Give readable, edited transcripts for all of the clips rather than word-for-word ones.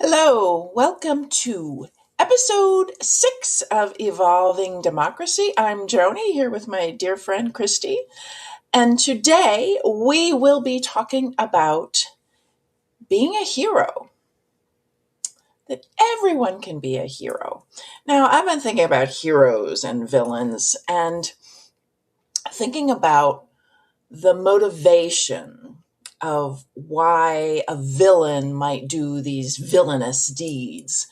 Hello, welcome to episode 6 of Evolving Democracy. I'm Joni here with my dear friend Christy, and today we will be talking about being a hero. That everyone can be a hero. Now, I've been thinking about heroes and villains and thinking about the motivation of why a villain might do these villainous deeds.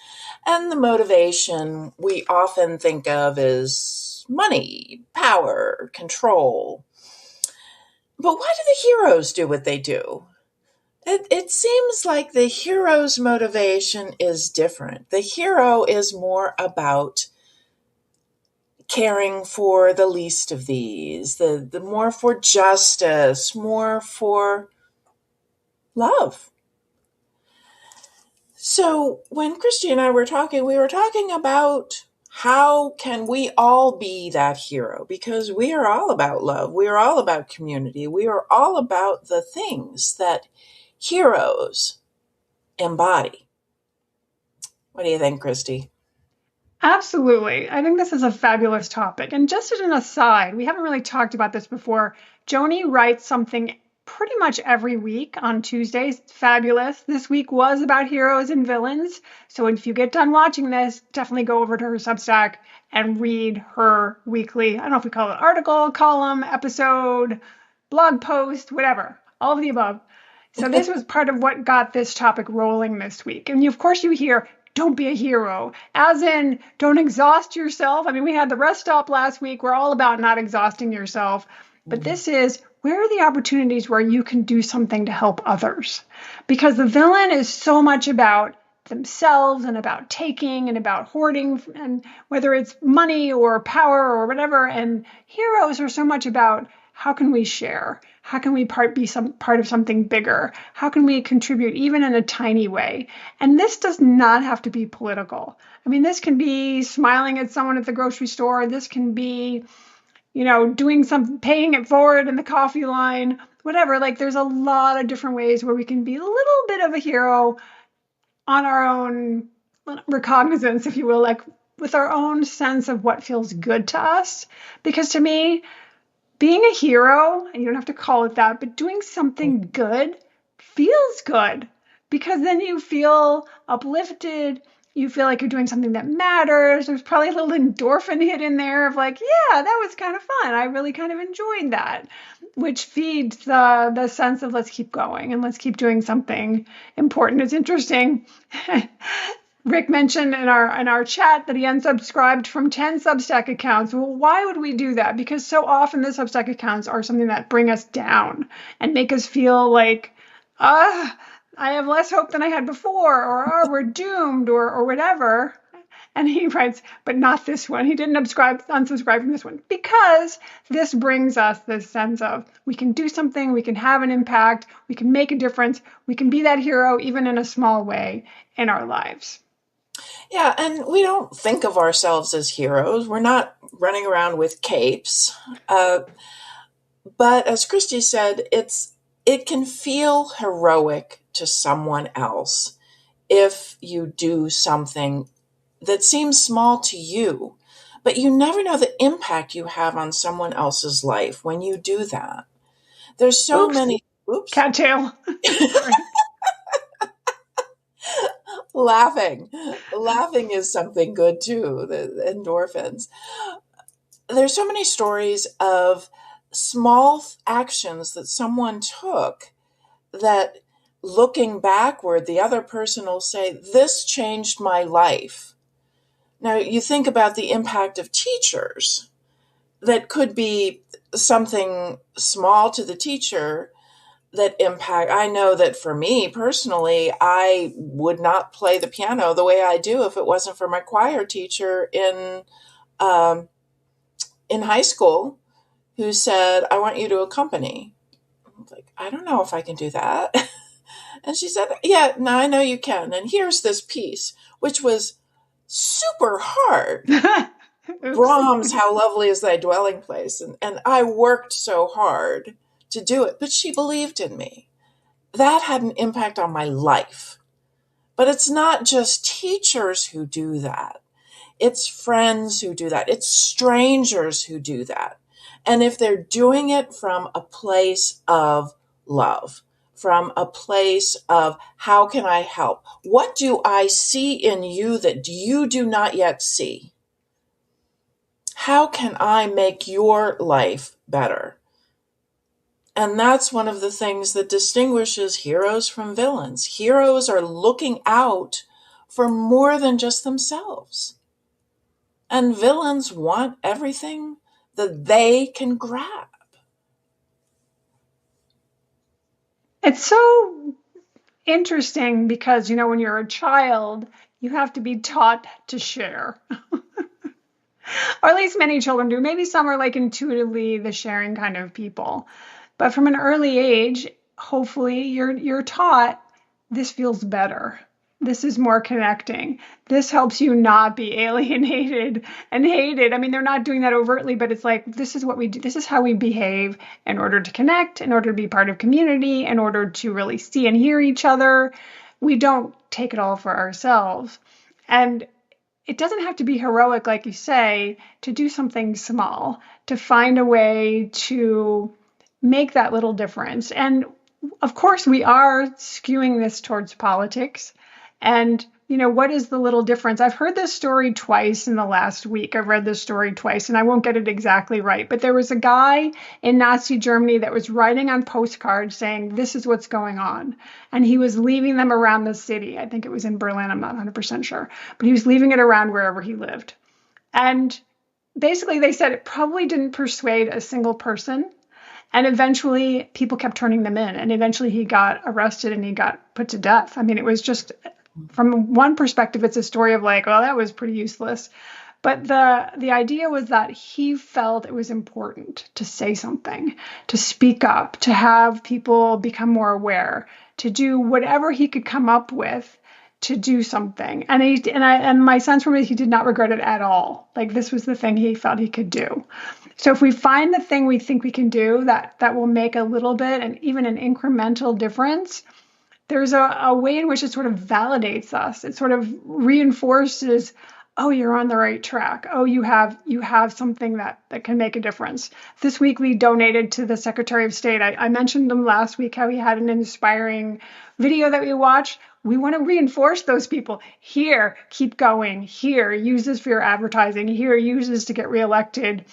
And the motivation we often think of is money, power, control. But why do the heroes do what they do? It seems like the hero's motivation is different. The hero is more about caring for the least of these, the more for justice, more for love. So when Christy and I were talking, we were talking about how can we all be that hero? Because we are all about love. We are all about community. We are all about the things that heroes embody. What do you think, Christy? Absolutely. I think this is a fabulous topic. And just as an aside, we haven't really talked about this before. Joni writes something pretty much every week on Tuesdays. Fabulous. This week was about heroes and villains. So if you get done watching this, definitely go over to her Substack and read her weekly, I don't know if we call it article, column, episode, blog post, whatever, all of the above. So this was part of what got this topic rolling this week. And of course you hear, don't be a hero, as in don't exhaust yourself. I mean, we had the rest stop last week. We're all about not exhausting yourself. But this is, where are the opportunities where you can do something to help others? Because the villain is so much about themselves and about taking and about hoarding, and whether it's money or power or whatever. And heroes are so much about, how can we share? How can we be some part of something bigger? How can we contribute even in a tiny way? And this does not have to be political. I mean, this can be smiling at someone at the grocery store. This can be, doing paying it forward in the coffee line, whatever. Like, there's a lot of different ways where we can be a little bit of a hero on our own recognizance, if you will, like with our own sense of what feels good to us. Because to me, being a hero, and you don't have to call it that, but doing something good feels good, because then you feel uplifted. You feel like you're doing something that matters. There's probably a little endorphin hit in there of like, yeah, that was kind of fun. I really kind of enjoyed that, which feeds the sense of let's keep going and let's keep doing something important. It's interesting. Rick mentioned in our chat that he unsubscribed from 10 Substack accounts. Well, why would we do that? Because so often the Substack accounts are something that bring us down and make us feel like, I have less hope than I had before, or we're doomed, or whatever. And he writes, but not this one. He didn't unsubscribe from this one, because this brings us this sense of we can do something, we can have an impact, we can make a difference, we can be that hero even in a small way in our lives. Yeah, and we don't think of ourselves as heroes. We're not running around with capes. But as Christy said, it can feel heroic to someone else if you do something that seems small to you, but you never know the impact you have on someone else's life when you do that. There's so Oops. many. Oops. Cattail. Sorry. Laughing is something good too, the endorphins. There's so many stories of small actions that someone took that, looking backward, the other person will say, this changed my life. Now, you think about the impact of teachers. That could be something small to the teacher that impact. I know that for me personally, I would not play the piano the way I do if it wasn't for my choir teacher in high school, who said, I want you to accompany. I was like, I don't know if I can do that. And she said, yeah, no, I know you can. And here's this piece, which was super hard. Brahms, how lovely is thy dwelling place. And I worked so hard to do it, but she believed in me. That had an impact on my life. But it's not just teachers who do that. It's friends who do that. It's strangers who do that. And if they're doing it from a place of love, from a place of how can I help? What do I see in you that you do not yet see? How can I make your life better? And that's one of the things that distinguishes heroes from villains. Heroes are looking out for more than just themselves. And villains want everything that they can grab. It's so interesting because, when you're a child, you have to be taught to share. Or at least many children do. Maybe some are like intuitively the sharing kind of people. But from an early age, hopefully you're taught this feels better. This is more connecting. This helps you not be alienated and hated. I mean, they're not doing that overtly, but it's like, this is what we do. This is how we behave in order to connect, in order to be part of community, in order to really see and hear each other. We don't take it all for ourselves. And it doesn't have to be heroic, like you say, to do something small, to find a way to make that little difference. And of course, we are skewing this towards politics. And, what is the little difference? I've heard this story twice in the last week. I've read this story twice, and I won't get it exactly right. But there was a guy in Nazi Germany that was writing on postcards saying, this is what's going on. And he was leaving them around the city. I think it was in Berlin. I'm not 100% sure. But he was leaving it around wherever he lived. And basically, they said it probably didn't persuade a single person. And eventually people kept turning them in. And eventually he got arrested and he got put to death. I mean, it was just, from one perspective, it's a story of like, well, that was pretty useless. But the idea was that he felt it was important to say something, to speak up, to have people become more aware, to do whatever he could come up with to do something. And my sense from it, he did not regret it at all. Like, this was the thing he felt he could do. So if we find the thing we think we can do that will make a little bit and even an incremental difference, there's a way in which it sort of validates us. It sort of reinforces, oh, you're on the right track. Oh, you have something that can make a difference. This week we donated to the Secretary of State. I mentioned him last week, how he had an inspiring video that we watched. We want to reinforce those people. Here, keep going. Here, use this for your advertising. Here, use this to get reelected.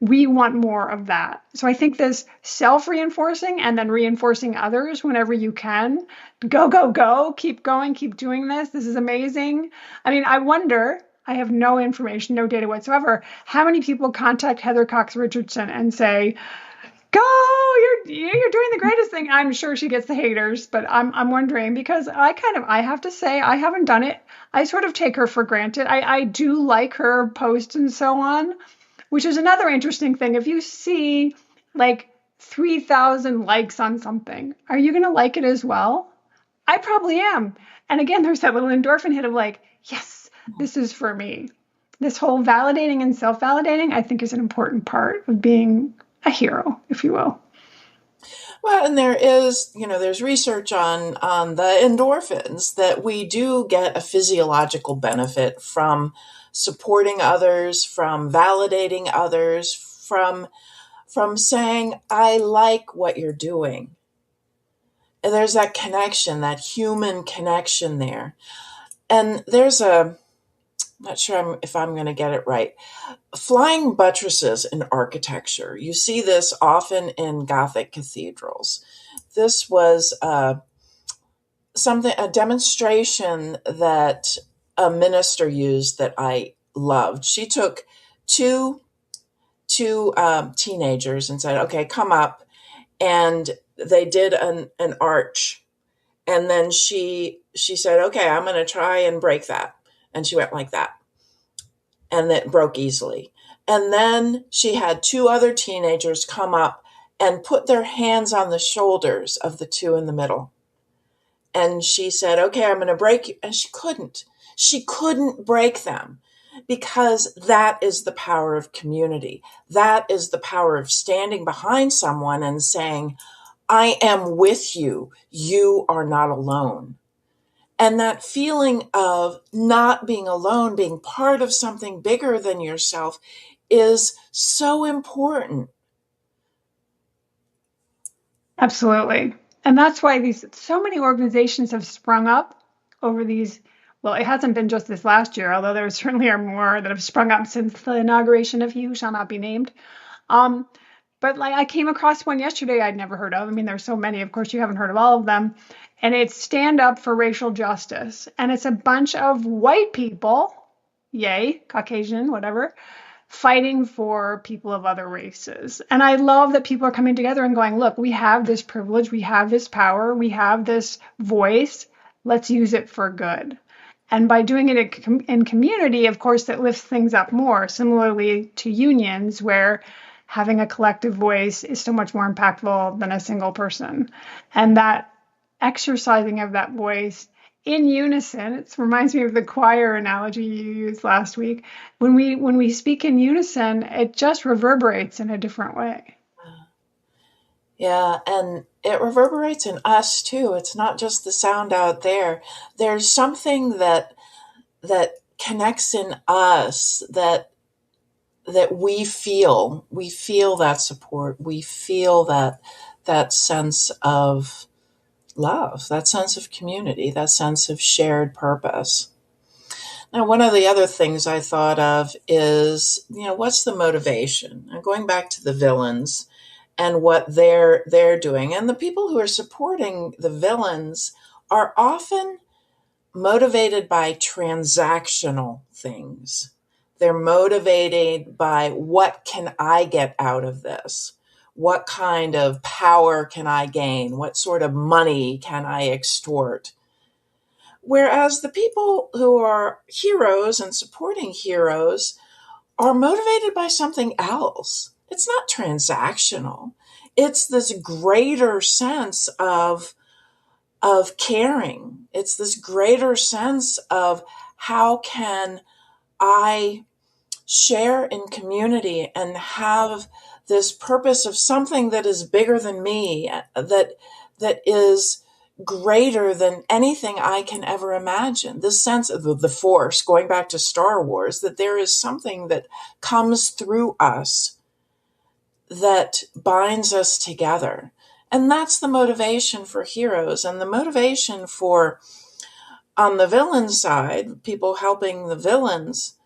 We want more of that. So I think this self-reinforcing and then reinforcing others whenever you can. Go, go, go. Keep going. Keep doing this. This is amazing. I mean, I wonder, I have no information, no data whatsoever, how many people contact Heather Cox Richardson and say, go, you're doing the greatest thing. I'm sure she gets the haters, but I'm wondering, because I have to say, I haven't done it. I sort of take her for granted. I do like her posts and so on, which is another interesting thing. If you see like 3,000 likes on something, are you going to like it as well? I probably am. And again, there's that little endorphin hit of like, yes, this is for me. This whole validating and self-validating, I think, is an important part of being a hero, if you will. Well, and there's research on the endorphins, that we do get a physiological benefit from supporting others, from validating others, from saying, I like what you're doing. And there's that connection, that human connection there. And there's I'm not sure if I'm going to get it right. Flying buttresses in architecture. You see this often in Gothic cathedrals. This was a demonstration that a minister used that I loved. She took two teenagers and said, "Okay, come up," and they did an arch, and then she said, "Okay, I'm going to try and break that," and she went like that. And it broke easily. And then she had two other teenagers come up and put their hands on the shoulders of the two in the middle. And she said, okay, I'm going to break you. And she couldn't. She couldn't break them, because that is the power of community. That is the power of standing behind someone and saying, I am with you. You are not alone. And that feeling of not being alone, being part of something bigger than yourself is so important. Absolutely. And that's why these so many organizations have sprung up over these. Well, it hasn't been just this last year, although there certainly are more that have sprung up since the inauguration of He Who Shall Not Be Named. Um, but like I came across one yesterday I'd never heard of. I mean, there's so many, of course, you haven't heard of all of them. And it's Stand Up for Racial Justice. And it's a bunch of white people, yay, Caucasian, whatever, fighting for people of other races. And I love that people are coming together and going, look, we have this privilege, we have this power, we have this voice. Let's use it for good. And by doing it in community, of course, that lifts things up more, similarly to unions, where having a collective voice is so much more impactful than a single person. And that exercising of that voice in unison, it reminds me of the choir analogy you used last week. When we speak in unison, it just reverberates in a different way. Yeah, and it reverberates in us too. It's not just the sound out there. There's something that connects in us that we feel. We feel that support. We feel that sense of love, that sense of community, that sense of shared purpose. Now, one of the other things I thought of is, what's the motivation? And going back to the villains and what they're doing, and the people who are supporting the villains are often motivated by transactional things. They're motivated by what can I get out of this? What kind of power can I gain? What sort of money can I extort? Whereas the people who are heroes and supporting heroes are motivated by something else. It's not transactional. It's this greater sense of caring. It's this greater sense of how can I share in community and have this purpose of something that is bigger than me, that is greater than anything I can ever imagine. This sense of the force, going back to Star Wars, that there is something that comes through us that binds us together. And that's the motivation for heroes. And the motivation for, on the villain side, people helping the villains,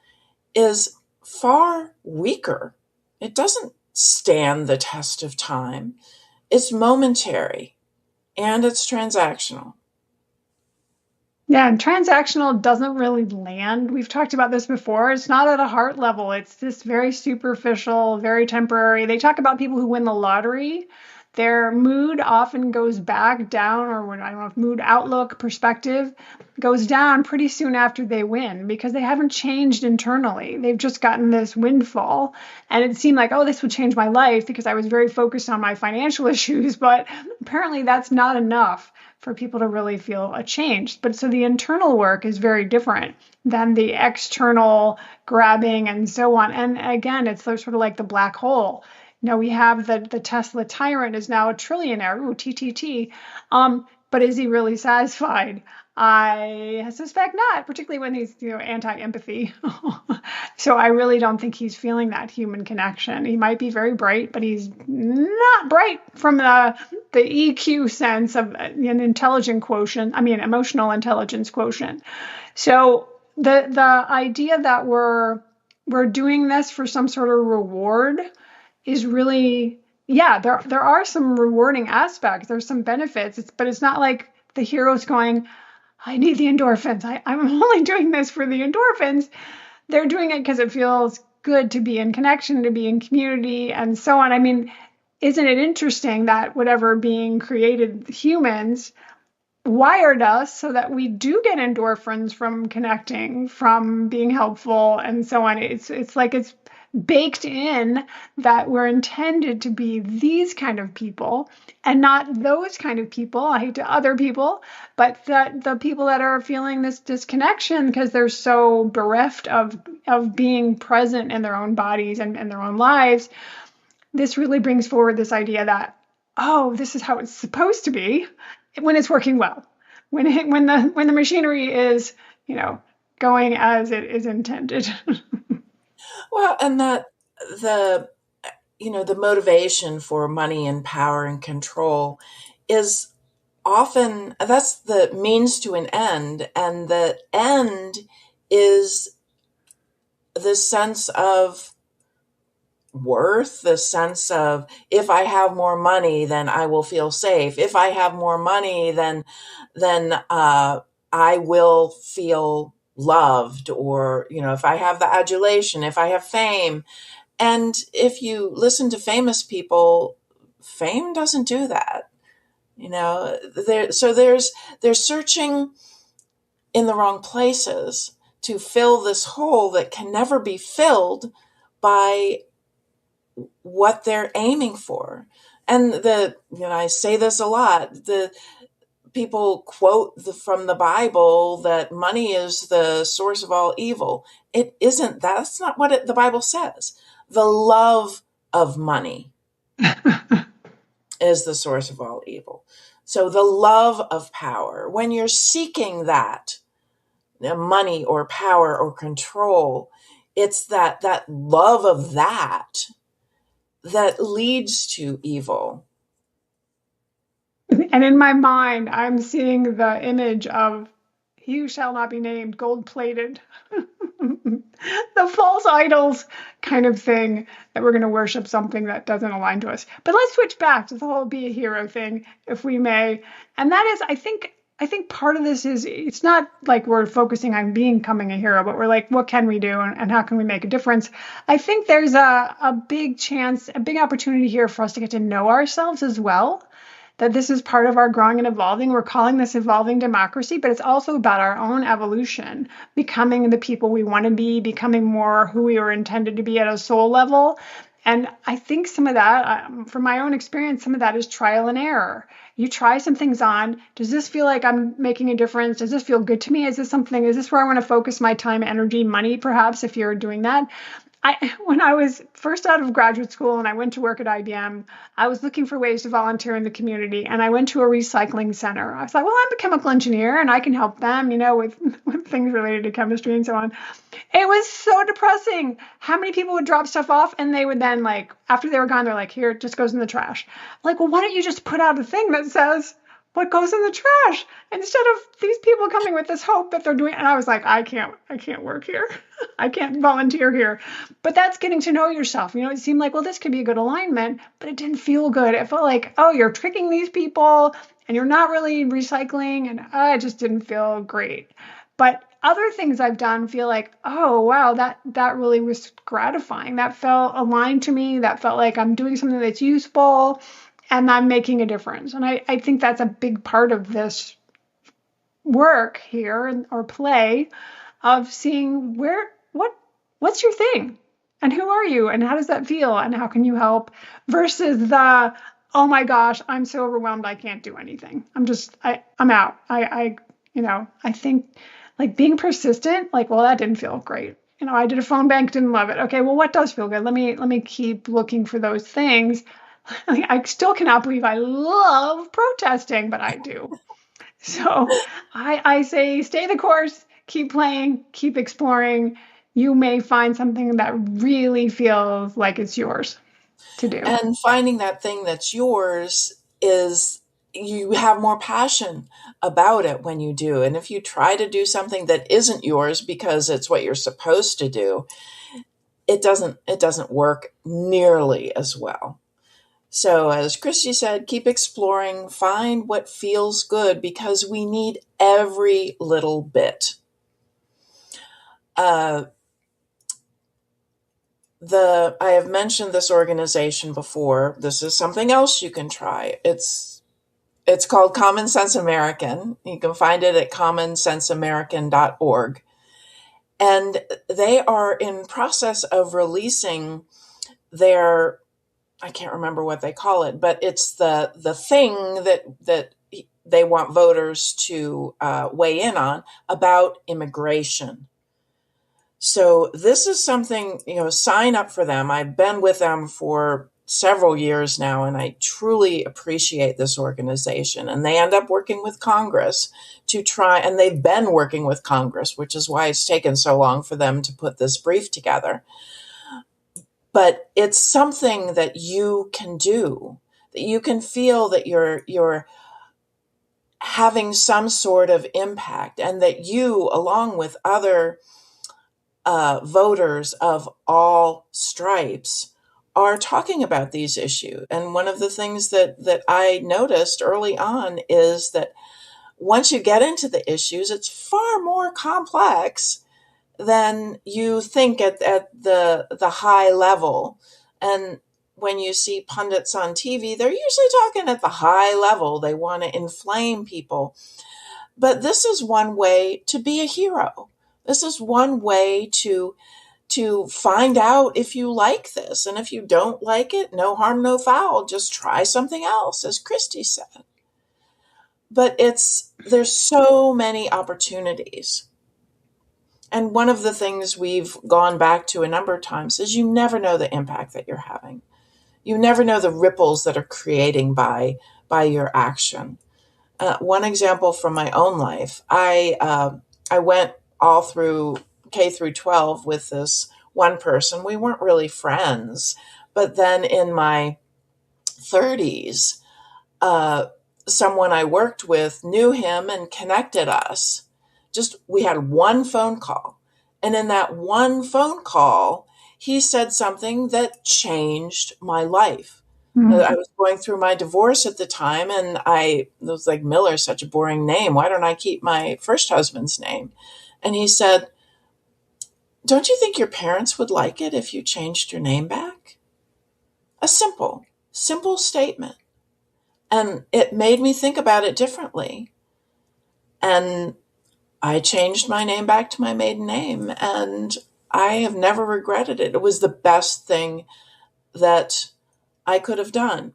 is far weaker. It doesn't stand the test of time. It's momentary and it's transactional. Yeah, and transactional doesn't really land. We've talked about this before. It's not at a heart level. It's just very superficial, very temporary. They talk about people who win the lottery. Their mood often goes back down, or I don't know if mood outlook perspective goes down pretty soon after they win because they haven't changed internally. They've just gotten this windfall. And it seemed like, oh, this would change my life because I was very focused on my financial issues. But apparently that's not enough for people to really feel a change. But so the internal work is very different than the external grabbing and so on. And again, it's sort of like the black hole. We have the Tesla tyrant is now a trillionaire, ooh, TTT. But is he really satisfied? I suspect not, particularly when he's anti-empathy. So I really don't think he's feeling that human connection. He might be very bright, but he's not bright from the EQ sense of an intelligent quotient. I mean, emotional intelligence quotient. So the idea that we're doing this for some sort of reward is really, yeah, there are some rewarding aspects. There's some benefits, but it's not like the hero's going, I need the endorphins. I'm only doing this for the endorphins. They're doing it because it feels good to be in connection, to be in community, and so on. I mean, isn't it interesting that whatever being created humans wired us so that we do get endorphins from connecting, from being helpful, and so on. It's like it's baked in that we're intended to be these kind of people and not those kind of people. I hate to other people, but the people that are feeling this disconnection because they're so bereft of being present in their own bodies and their own lives. This really brings forward this idea that, oh, this is how it's supposed to be when it's working well. when the machinery is, you know, going as it is intended. Well, and that the the motivation for money and power and control is often that's the means to an end, and the end is the sense of worth, the sense of if I have more money, then I will feel safe. If I have more money, then I will feel loved, or if I have the adulation, if I have fame. And if you listen to famous people, fame doesn't do that. They're searching in the wrong places to fill this hole that can never be filled by what they're aiming for. And I say this a lot, the people quote from the Bible that money is the source of all evil. It isn't. That's not what the Bible says. The love of money is the source of all evil. So the love of power, when you're seeking that, money or power or control, it's that love of that leads to evil. And in my mind, I'm seeing the image of he who shall not be named, gold plated. The false idols kind of thing that we're going to worship something that doesn't align to us. But let's switch back to the whole be a hero thing, if we may. And that is, I think part of this is it's not like we're focusing on becoming a hero, but we're like, what can we do and how can we make a difference? I think there's a big chance, a big opportunity here for us to get to know ourselves as well, that this is part of our growing and evolving. We're calling this evolving democracy, but it's also about our own evolution, becoming the people we want to be, becoming more who we were intended to be at a soul level. And I think some of that, from my own experience, some of that is trial and error. You try some things on. Does this feel like I'm making a difference? Does this feel good to me? Is this where I want to focus my time, energy, money, perhaps, if you're doing that? When I was first out of graduate school and I went to work at IBM, I was looking for ways to volunteer in the community, and I went to a recycling center. I was like, well, I'm a chemical engineer and I can help them, with things related to chemistry and so on. It was so depressing how many people would drop stuff off and they would then, like, after they were gone, they're like, here, it just goes in the trash. Like, well, why don't you just put out a thing that says what goes in the trash instead of these people coming with this hope that they're doing? And I was like, I can't work here. I can't volunteer here. But that's getting to know yourself. It seemed like, well, this could be a good alignment, but it didn't feel good. It felt like, oh, you're tricking these people and you're not really recycling. And it just didn't feel great. But other things I've done feel like, oh, wow, that really was gratifying. That felt aligned to me. That felt like I'm doing something that's useful and I'm making a difference. And I think that's a big part of this work here, or play, of seeing what's your thing and who are you and how does that feel and how can you help, versus the, oh my gosh, I'm so overwhelmed I can't do anything, I'm out. I think, like, being persistent, like, well, that didn't feel great, I did a phone bank, didn't love it. Okay, well, what does feel good? Let me keep looking for those things. I still cannot believe I love protesting, but I do. So I say stay the course, keep playing, keep exploring. You may find something that really feels like it's yours to do. And finding that thing that's yours is, you have more passion about it when you do. And if you try to do something that isn't yours because it's what you're supposed to do, it doesn't work nearly as well. So, as Christy said, keep exploring, find what feels good, because we need every little bit. I have mentioned this organization before. This is something else you can try. It's called Common Sense American. You can find it at commonsenseamerican.org. And they are in process of releasing their, I can't remember what they call it, but it's the thing that they want voters to weigh in on about immigration. So this is something, sign up for them. I've been with them for several years now, and I truly appreciate this organization. And they end up working with Congress to try, and they've been working with Congress, which is why it's taken so long for them to put this brief together. But it's something that you can do, that you can feel that you're having some sort of impact, and that you, along with other voters of all stripes, are talking about these issues. And one of the things that I noticed early on is that once you get into the issues, it's far more complex than you think at the high level. And when you see pundits on TV, they're usually talking at the high level. They want to inflame people. But this is one way to be a hero. This is one way to find out if you like this. And if you don't like it, no harm, no foul. Just try something else, as Christy said. But there's so many opportunities. And one of the things we've gone back to a number of times is you never know the impact that you're having. You never know the ripples that are creating by your action. One example from my own life, I went all through K through 12 with this one person. We weren't really friends, but then in my 30s, someone I worked with knew him and connected us. We had one phone call. And in that one phone call, he said something that changed my life. Mm. I was going through my divorce at the time, and it was like, Miller's such a boring name. Why don't I keep my first husband's name? And he said, don't you think your parents would like it if you changed your name back? A simple statement. And it made me think about it differently. And I changed my name back to my maiden name, and I have never regretted it. It was the best thing that I could have done.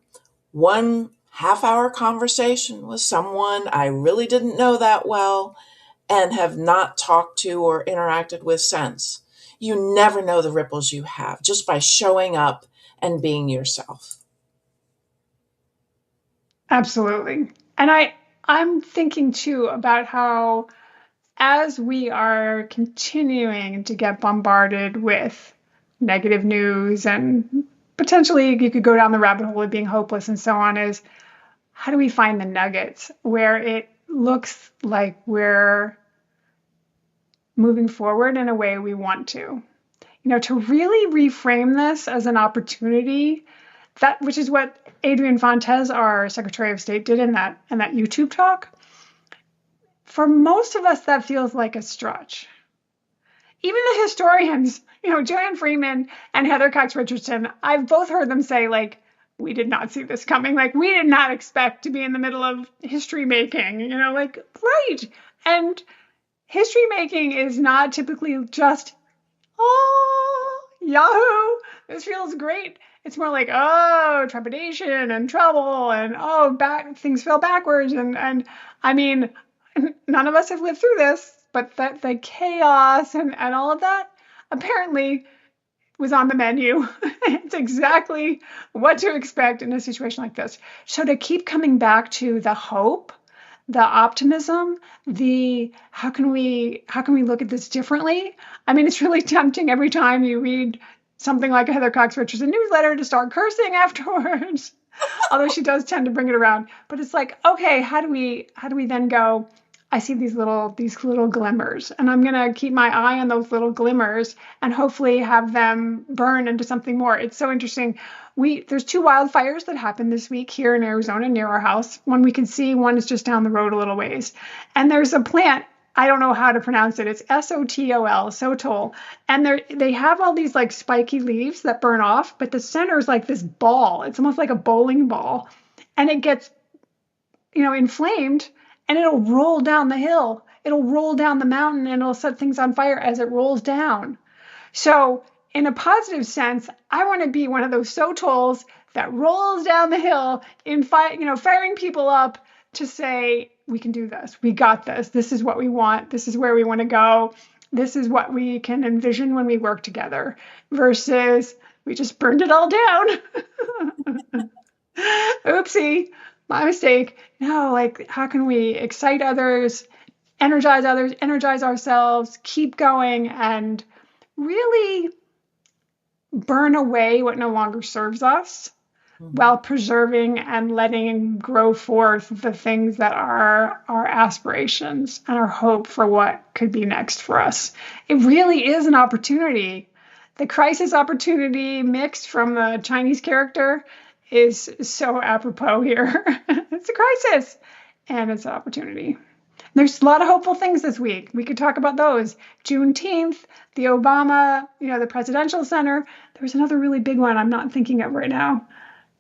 One half-hour conversation with someone I really didn't know that well and have not talked to or interacted with since. You never know the ripples you have just by showing up and being yourself. Absolutely. And I'm thinking too about how, as we are continuing to get bombarded with negative news, and potentially you could go down the rabbit hole of being hopeless and so on, is how do we find the nuggets where it looks like we're moving forward in a way we want to? To really reframe this as an opportunity, which is what Adrian Fontes, our Secretary of State, did in that YouTube talk. For most of us, that feels like a stretch. Even the historians, Joanne Freeman and Heather Cox Richardson, I've both heard them say, like, we did not see this coming. Like, we did not expect to be in the middle of history making, right. And history making is not typically just, oh, Yahoo, this feels great. It's more like, oh, trepidation and trouble, and things fell backwards. And I mean, none of us have lived through this, but the chaos and all of that apparently was on the menu. It's exactly what to expect in a situation like this. So to keep coming back to the hope, the optimism, how can we look at this differently? I mean, it's really tempting every time you read something like a Heather Cox Richardson newsletter to start cursing afterwards. Although she does tend to bring it around. But it's like, okay, how do we then go, I see these little glimmers, and I'm going to keep my eye on those little glimmers and hopefully have them burn into something more. It's so interesting. There's 2 wildfires that happened this week here in Arizona near our house. One we can see, one is just down the road a little ways. And there's a plant, I don't know how to pronounce it. It's SOTOL, sotol. And they have all these like spiky leaves that burn off, but the center is like this ball. It's almost like a bowling ball. And it gets, inflamed, and it'll roll down the hill. It'll roll down the mountain, and it'll set things on fire as it rolls down. So in a positive sense, I want to be one of those sotols that rolls down the hill firing people up to say, we can do this. We got this. This is what we want. This is where we want to go. This is what we can envision when we work together, versus We just burned it all down. Oopsie, my mistake. No, like, how can we excite others, energize ourselves, keep going, and really burn away what no longer serves us Mhm. while preserving and letting grow forth the things that are our aspirations and our hope for what could be next for us. It really is an opportunity. The crisis opportunity mixed from the Chinese character is so apropos here. It's a crisis and it's an opportunity. There's a lot of hopeful things this week. We could talk about those. Juneteenth, the Obama, the presidential center. There's another really big one I'm not thinking of right now.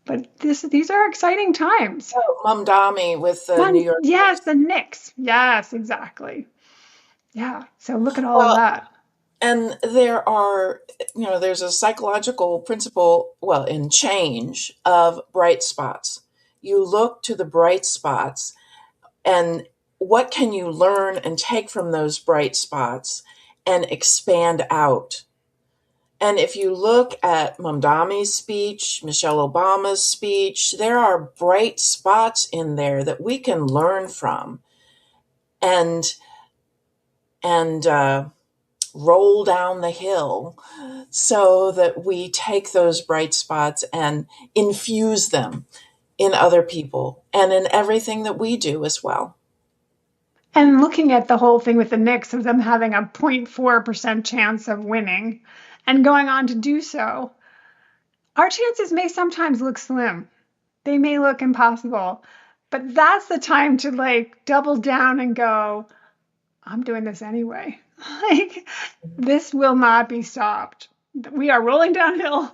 But these are exciting times. Oh, Mamdani with the New York Yes, Post. the Knicks. Yes, exactly. Yeah. So look at all of Well, that. and there's a psychological principle, well, in change of bright spots. You look to the bright spots and what can you learn and take from those bright spots and expand out. And if you look at Mamdani's speech, Michelle Obama's speech, there are bright spots in there that we can learn from and and roll down the hill so that we take those bright spots and infuse them in other people and in everything that we do as well. And looking at the whole thing with the Knicks of them having a 0.4% chance of winning and going on to do so, our chances may sometimes look slim. They may look impossible. But that's the time to like double down and go, I'm doing this anyway. Like, this will not be stopped. We are rolling downhill.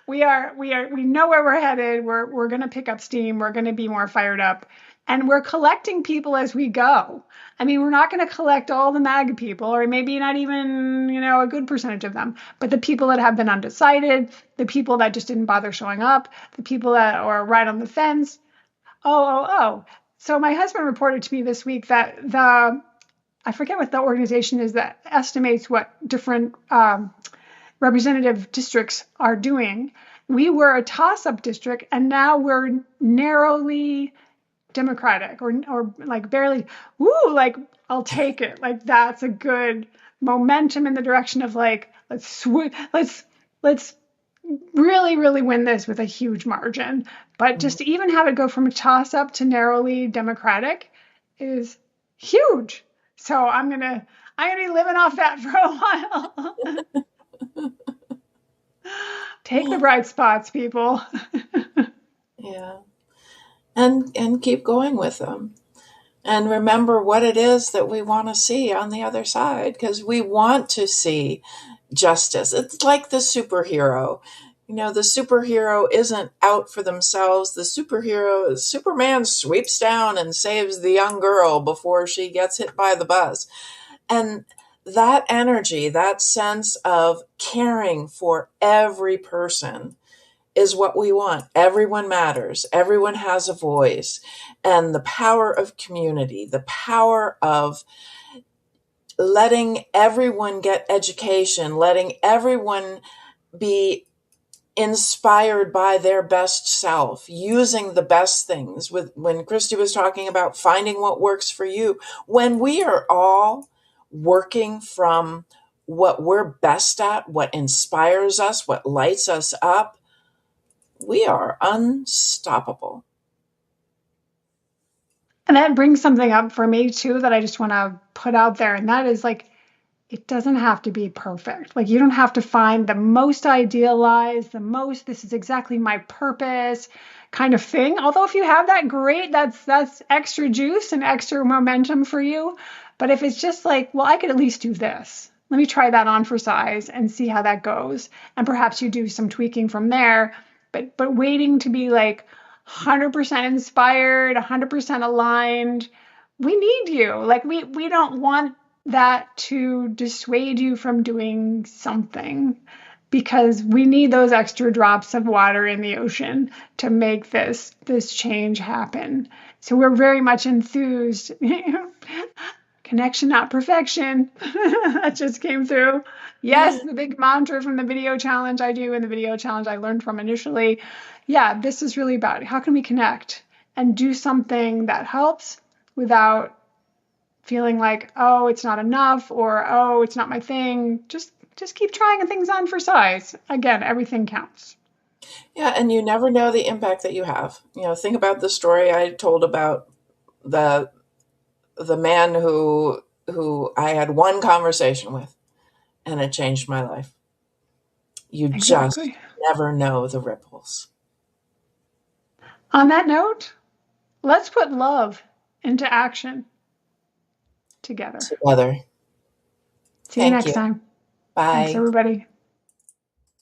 We know where we're headed. We're going to pick up steam. We're going to be more fired up. And we're collecting people as we go. I mean, we're not going to collect all the MAGA people, or maybe not even, a good percentage of them, but the people that have been undecided, the people that just didn't bother showing up, the people that are right on the fence. Oh. So my husband reported to me this week that I forget what the organization is that estimates what different representative districts are doing. We were a toss-up district, and now we're narrowly Democratic, or like barely. Ooh, like, I'll take it. Like, that's a good momentum in the direction of like, let's really really win this with a huge margin. But just to even have it go from a toss-up to narrowly Democratic is huge. So I'm gonna be living off that for a while. Take the bright spots, people. Yeah. And keep going with them. And remember what it is that we want to see on the other side, because we want to see justice. It's like the superhero. The superhero isn't out for themselves. The superhero is Superman sweeps down and saves the young girl before she gets hit by the bus. And that energy, that sense of caring for every person is what we want. Everyone matters. Everyone has a voice. And the power of community, the power of letting everyone get education, letting everyone be inspired by their best self, using the best things. When Christy was talking about finding what works for you, when we are all working from what we're best at, what inspires us, what lights us up, we are unstoppable. And that brings something up for me too that I just want to put out there, and that is like, it doesn't have to be perfect. Like, you don't have to find the most idealized, this is exactly my purpose kind of thing. Although if you have that, great, that's extra juice and extra momentum for you. But if it's just like, well, I could at least do this. Let me try that on for size and see how that goes. And perhaps you do some tweaking from there. But waiting to be like 100% inspired, 100% aligned, we need you. Like, we don't want that to dissuade you from doing something, because we need those extra drops of water in the ocean to make this change happen. So we're very much enthused. Connection, not perfection. That just came through. Yes, the big mantra from the video challenge I do and the video challenge I learned from initially. Yeah, this is really about how can we connect and do something that helps without feeling like, oh, it's not enough or oh, it's not my thing. Just keep trying things on for size. Again, everything counts. Yeah, and you never know the impact that you have. Think about the story I told about the the man who I had one conversation with and it changed my life. You just Exactly. never know the ripples. On that note, let's put love into action together. Together. See you Thank next you. time. Thanks, Bye. everybody.